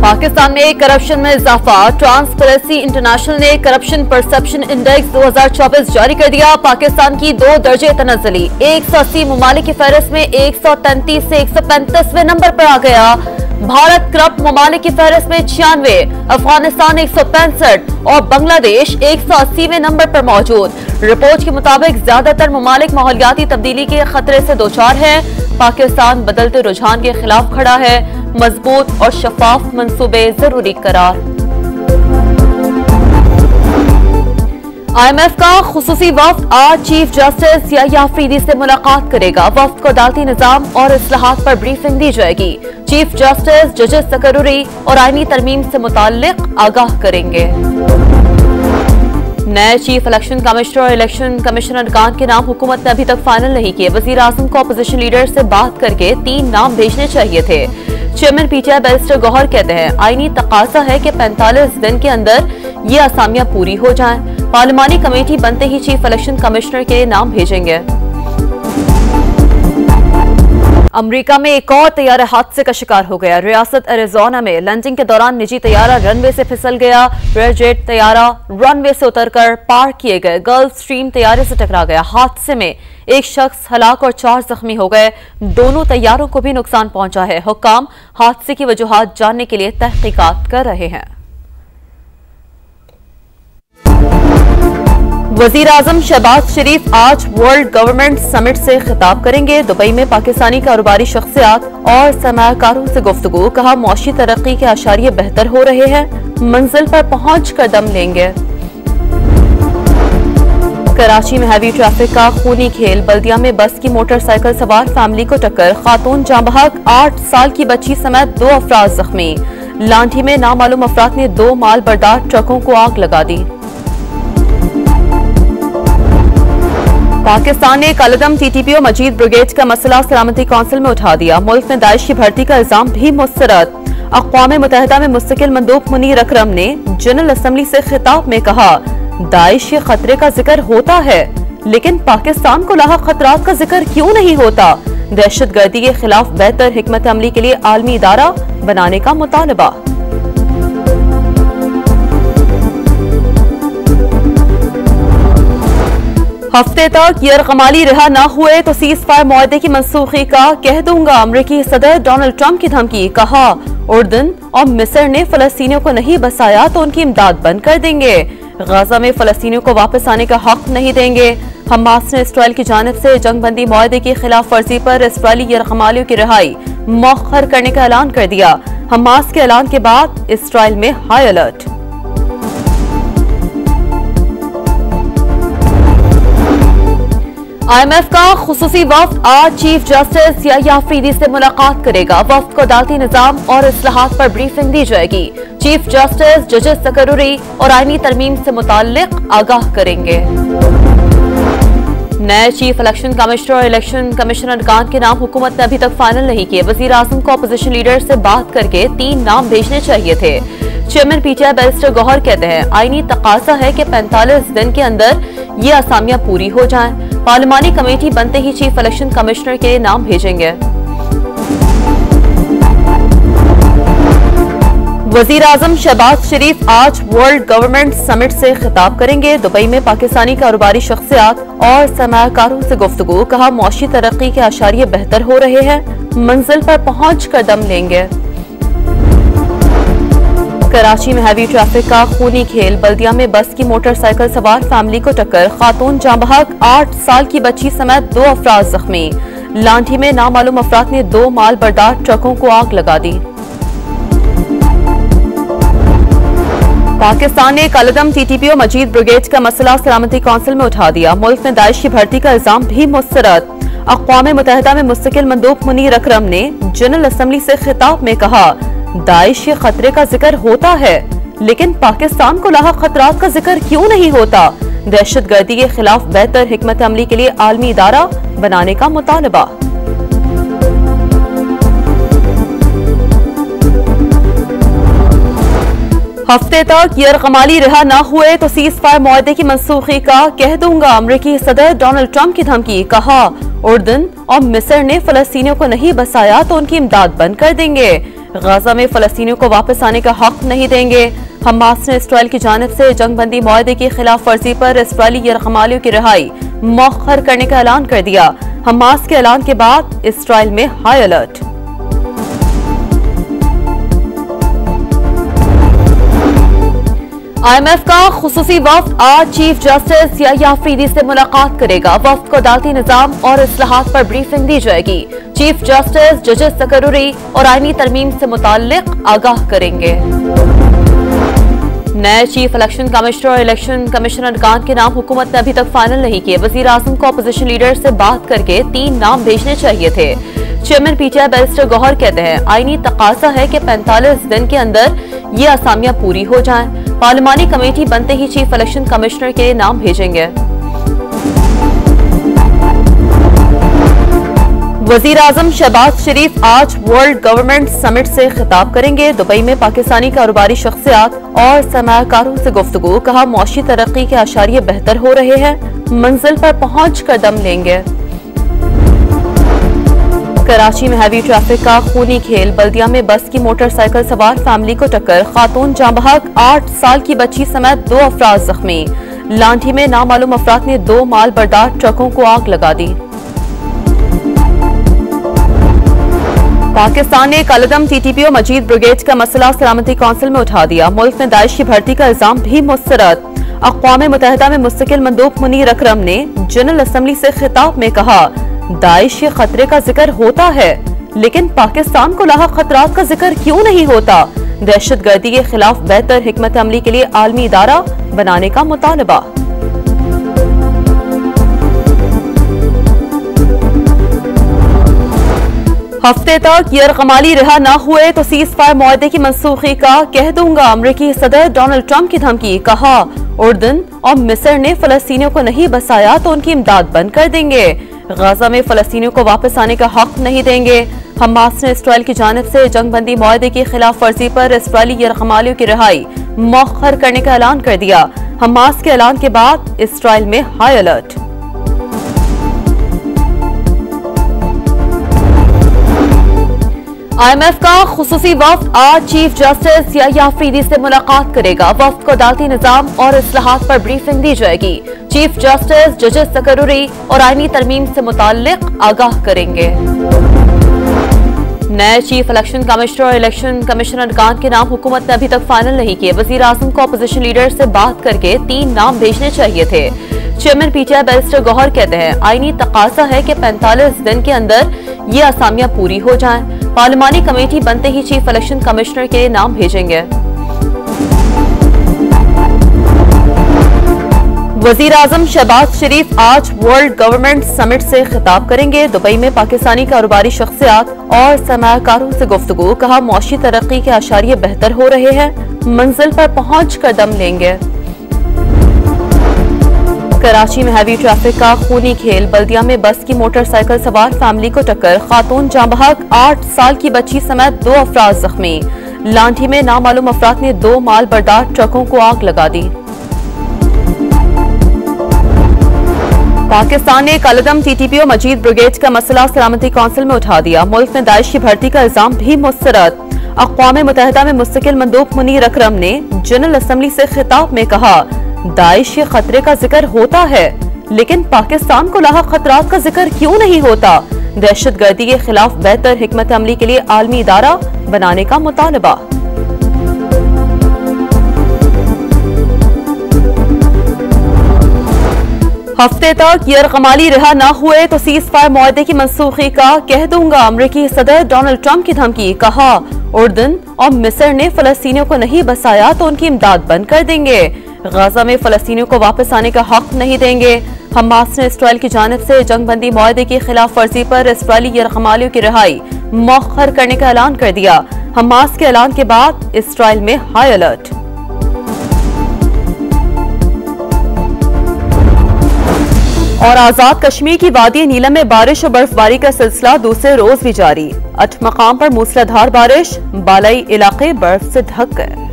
पाकिस्तान में करप्शन में इजाफा। ट्रांसपेरेंसी इंटरनेशनल ने करप्शन परसेप्शन इंडेक्स 2024 जारी कर दिया। पाकिस्तान की 2 दर्जे तनज़्ज़ुली 180 ममालिक की फहरिस्त में 133 से 135वें नंबर पर आ गया। भारत करप्ट ममालिक की फहरिस्त में 96, अफगानिस्तान 165 और बांग्लादेश 180वें नंबर पर मौजूद। रिपोर्ट के मुताबिक ज्यादातर ममालिक माहौलियाती तब्दीली के खतरे से दोचार है। पाकिस्तान बदलते रुझान के खिलाफ खड़ा है। मजबूत और शफाफ मंसूबे जरूरी करार। IMF का खुसूसी वफ्द आज चीफ जस्टिस याह्या अफरीदी से मुलाकात करेगा। वफ्द को अदालती निजाम और इस्लाहात पर ब्रीफिंग दी जाएगी। चीफ जस्टिस जजेस तकर्रुरी और आईनी तरमीम से मुताल्लिक आगाह करेंगे। नए चीफ इलेक्शन कमिश्नर और इलेक्शन कमीशन अरकान के नाम हुकूमत ने अभी तक फाइनल नहीं किए। वजीर आजम को अपोजिशन लीडर से बात करके 3 नाम भेजने चाहिए थे। चेयरमैन PTI बैरिस्टर गौहर कहते हैं आईनी तकाजा है कि 45 दिन के अंदर ये असामियां पूरी हो जाएं। पार्लिमानी कमेटी बनते ही चीफ इलेक्शन कमिश्नर के नाम भेजेंगे। अमेरिका में एक और तैयारा हादसे का शिकार हो गया। रियासत एरिज़ोना में लैंडिंग के दौरान निजी तैयारा रनवे से फिसल गया। रेयरजेट तैयारा रनवे से उतरकर पार्क किए गए गल्फ स्ट्रीम तैयारे से टकरा गया। हादसे में एक शख्स हलाक और 4 जख्मी हो गए। दोनों तैयारों को भी नुकसान पहुंचा है। हुक्काम हादसे की वजूहात जानने के लिए तहकीकात कर रहे हैं। वजीर आजम शहबाज शरीफ आज वर्ल्ड गवर्नमेंट समिट से खिताब करेंगे। दुबई में पाकिस्तानी कारोबारी शख्सियात और सरमायाकारों से गुफ्तगू। कहा मौशी तरक्की के आशारिये बेहतर हो रहे हैं। मंजिल पर पहुंच कर दम लेंगे। कराची में हैवी ट्रैफिक का खूनी खेल। बल्दिया में बस की मोटरसाइकिल सवार फैमिली को टक्कर। खातून जाँ बहक, 8 साल की बच्ची समेत 2 अफराद जख्मी। लांठी में नामालूम अफराद ने 2 माल बरदार ट्रकों को आग लगा दी। पाकिस्तान ने कलदम TTP और मजीद ब्रिगेड का मसला सलामती काउंसिल में उठा दिया। मुल्क में दाइश की भर्ती का इल्जाम भी मुस्तरद। अक़वाम मुत्तहिदा में मुस्तकिल मंदूब मुनीर अकरम ने जनरल असम्बली से खिताब में कहा दाइश के खतरे का जिक्र होता है लेकिन पाकिस्तान को लाहक खतरात का जिक्र क्यों नहीं होता। दहशतगर्दी के खिलाफ बेहतर हिकमत अमली के लिए आलमी इदारा बनाने का मुतालबा। हफ्ते तक यरगमाली रिहा न हुए तो सीज फायर मुआहदे की मनसूखी का कह दूंगा। अमरीकी सदर डोनाल्ड ट्रंप की धमकी। कहा उर्दन और मिस्र ने फलस्तीनियों को नहीं बसाया तो उनकी इमदाद बंद कर देंगे। गाजा में फलस्तीनियों को वापस आने का हक नहीं देंगे। हमास ने इसराइल की जानिब से जंगबंदी मुआहदे की खिलाफ वर्जी पर इसराइली यरगमालियों की रिहाई मौखर करने का ऐलान कर दिया। हमास के ऐलान के बाद इसराइल में हाई अलर्ट। IMF का खुसूसी वफ्द आज चीफ जस्टिस याह्या अफरीदी से मुलाकात करेगा। वफ्द को अदालती निजाम और इस्लाहात पर ब्रीफिंग दी जाएगी। चीफ जस्टिस जजेस तकर्रुरी और आईनी तरमीम से मुताल्लिक आगाह करेंगे। नए चीफ इलेक्शन कमिश्नर और इलेक्शन कमीशन अरकान के नाम हुकूमत ने अभी तक फाइनल नहीं किए। वजीर आजम को अपोजिशन लीडर से बात करके 3 नाम भेजने चाहिए थे। चेयरमैन PTI बैरिस्टर गौहर कहते हैं आईनी तकाजा है कि 45 दिन के अंदर ये असामियां पूरी हो जाएं। पार्लिमानी कमेटी बनते ही चीफ इलेक्शन कमिश्नर के नाम भेजेंगे। वजीर आजम शहबाज शरीफ आज वर्ल्ड गवर्नमेंट समिट से खिताब करेंगे। दुबई में पाकिस्तानी कारोबारी शख्सियात और सरमायाकारों से गुफ्तगू। कहा मौशी तरक्की के आशारिये बेहतर हो रहे हैं। मंजिल पर पहुंच कर दम लेंगे। कराची में हैवी ट्रैफिक का खूनी खेल। बल्दिया में बस की मोटरसाइकिल सवार फैमिली को टक्कर। खातून जाँ बहक, 8 साल की बच्ची समेत 2 अफराद जख्मी। लांठी में नामालूम अफराद ने 2 माल बरदार ट्रकों को आग लगा दी। पाकिस्तान ने कलदम TTP और मजीद ब्रिगेड का मसला सलामती काउंसिल में उठा दिया। मुल्क में दाइश की भर्ती का इल्जाम भी मुस्तरद। अक़वाम मुत्तहिदा में मुस्तकिल मंदूब मुनीर अकरम ने जनरल असम्बली से खिताब में कहा दाइश के खतरे का जिक्र होता है लेकिन पाकिस्तान को लाहक खतरात का जिक्र क्यों नहीं होता। दहशतगर्दी के खिलाफ बेहतर हिकमत अमली के लिए आलमी इदारा बनाने का मुतालबा। हफ्ते तक यरगमाली रिहा न हुए तो सीज फायर मुआहदे की मनसूखी का कह दूंगा। अमरीकी सदर डोनाल्ड ट्रंप की धमकी। कहा उर्दन और मिस्र ने फलस्तीनियों को नहीं बसाया तो उनकी इमदाद बंद कर देंगे। गाजा में फलस्तीनियों को वापस आने का हक नहीं देंगे। हमास ने इसराइल की जानिब से जंगबंदी मुआहदे की खिलाफ वर्जी पर इसराइली यरगमालियों की रिहाई मौखर करने का ऐलान कर दिया। हमास के ऐलान के बाद इसराइल में हाई अलर्ट। IMF का खुसूसी वफ्द आज चीफ जस्टिस याह्या अफरीदी से मुलाकात करेगा। वफ्द को अदालती निजाम और इस्लाहात पर ब्रीफिंग दी जाएगी। चीफ जस्टिस जजेस तकर्रुरी और आईनी तरमीम से मुताल्लिक आगाह करेंगे। नए चीफ इलेक्शन कमिश्नर और इलेक्शन कमीशन अरकान के नाम हुकूमत ने अभी तक फाइनल नहीं किए। वजीर आजम को अपोजिशन लीडर से बात करके 3 नाम भेजने चाहिए थे। चेयरमैन PTI बैरिस्टर गौहर कहते हैं आईनी तकाजा है कि 45 दिन के अंदर ये असामियां पूरी हो जाएं। पार्लिमानी कमेटी बनते ही चीफ इलेक्शन कमिश्नर के नाम भेजेंगे। वजीर आजम शहबाज शरीफ आज वर्ल्ड गवर्नमेंट समिट से खिताब करेंगे। दुबई में पाकिस्तानी कारोबारी शख्सियात और सरमायाकारों से गुफ्तगू। कहा मौशी तरक्की के आशारिये बेहतर हो रहे हैं, मंजिल पर पहुंच कर दम लेंगे। कराची में हैवी ट्रैफिक का खूनी खेल। बल्दिया में बस की मोटरसाइकिल सवार फैमिली को टक्कर, खातून जाँ बहक, 8 साल की बच्ची समेत 2 अफराद जख्मी। लांठी में नामालूम अफराद ने 2 माल बरदार ट्रकों को आग लगा दी। पाकिस्तान ने कलदम TTP और मजीद ब्रिगेड का मसला सलामती काउंसिल में उठा दिया। मुल्क में दाइश की भर्ती का इल्जाम भी मुस्तरद। अक़वाम मुत्तहिदा में मुस्तकिल मंदूब मुनीर अकरम ने जनरल असम्बली से खिताब में कहा दाइश के खतरे का जिक्र होता है लेकिन पाकिस्तान को लाहक खतरात का जिक्र क्यों नहीं होता। दहशतगर्दी के खिलाफ बेहतर हिकमत अमली के लिए आलमी इदारा बनाने का मुतालबा। हफ्ते तक यरगमाली रिहा न हुए तो सीज फायर मुआहदे की मनसूखी का कह दूंगा। अमरीकी सदर डोनाल्ड ट्रंप की धमकी। कहा उर्दन और मिस्र ने फलस्तीनियों को नहीं बसाया तो उनकी इमदाद बंद कर देंगे। गाजा में फलस्तीनियों को वापस आने का हक नहीं देंगे। हमास ने इसराइल की जानिब से जंगबंदी मुआहदे की खिलाफ वर्जी पर इसराइली यरगमालियों की रिहाई मौखर करने का ऐलान कर दिया। हमास के ऐलान के बाद इसराइल में हाई अलर्ट। IMF का खुसूसी वफ्द आज चीफ जस्टिस याह्या अफरीदी से मुलाकात करेगा। वफ्द को अदालती निजाम और इस्लाहात पर ब्रीफिंग दी जाएगी। चीफ जस्टिस जजेस तकर्रुरी और आईनी तरमीम से मुताल्लिक आगाह करेंगे। नए चीफ इलेक्शन कमिश्नर और इलेक्शन कमीशन अरकान के नाम हुकूमत ने अभी तक फाइनल नहीं किए। वजीर आजम को अपोजिशन लीडर से बात करके 3 नाम भेजने चाहिए थे। चेयरमैन PTI बैरिस्टर गौहर कहते हैं आईनी तकाजा है कि 45 दिन के अंदर ये असामियां पूरी हो जाएं। पार्लिमानी कमेटी बनते ही चीफ इलेक्शन कमिश्नर के नाम भेजेंगे। वजीर आजम शहबाज शरीफ आज वर्ल्ड गवर्नमेंट समिट से खिताब करेंगे। दुबई में पाकिस्तानी कारोबारी शख्सियात और सरमायाकारों से गुफ्तगू। कहा मौशी तरक्की के आशारिये बेहतर हो रहे हैं, मंजिल पर पहुंच कर दम लेंगे। कराची में हैवी ट्रैफिक का खूनी खेल। बल्दिया में बस की मोटरसाइकिल सवार फैमिली को टक्कर, खातून जाँ बहक, 8 साल की बच्ची समेत 2 अफराद जख्मी। लांठी में नामालूम अफराद ने 2 माल बरदार ट्रकों को आग लगा दी। पाकिस्तान ने कलदम TTP और मजीद ब्रिगेड का मसला सलामती काउंसिल में उठा दिया। मुल्क में दाइश की भर्ती का इल्जाम भी मुस्तरद। अक़वाम मुत्तहिदा में मुस्तकिल मंदूब मुनीर अकरम ने जनरल असम्बली से खिताब में कहा दाइश के खतरे का जिक्र होता है लेकिन पाकिस्तान को लाहक खतरात का जिक्र क्यों नहीं होता। दहशतगर्दी के खिलाफ बेहतर हिकमत अमली के लिए आलमी इदारा बनाने का मुतालबा। हफ्ते तक यरगमाली रिहा न हुए तो सीज फायर मुआहदे की मनसूखी का कह दूंगा। अमरीकी सदर डोनाल्ड ट्रंप की धमकी। कहा उर्दन और मिस्र ने फलस्तीनियों को नहीं बसाया तो उनकी इमदाद बंद कर देंगे। गाजा में फलस्तीनियों को वापस आने का हक नहीं देंगे। हमास ने इसराइल की जानिब से जंगबंदी मुआहदे की खिलाफ वर्जी पर इसराइली यरगमालियों की रिहाई मौखर करने का ऐलान कर दिया। हमास के ऐलान के बाद इसराइल में हाई अलर्ट। और आजाद कश्मीर की वादी नीलम में बारिश और बर्फबारी का सिलसिला दूसरे रोज भी जारी। 8 मकाम पर मूसलाधार बारिश, बालाई इलाके बर्फ से ढक गए।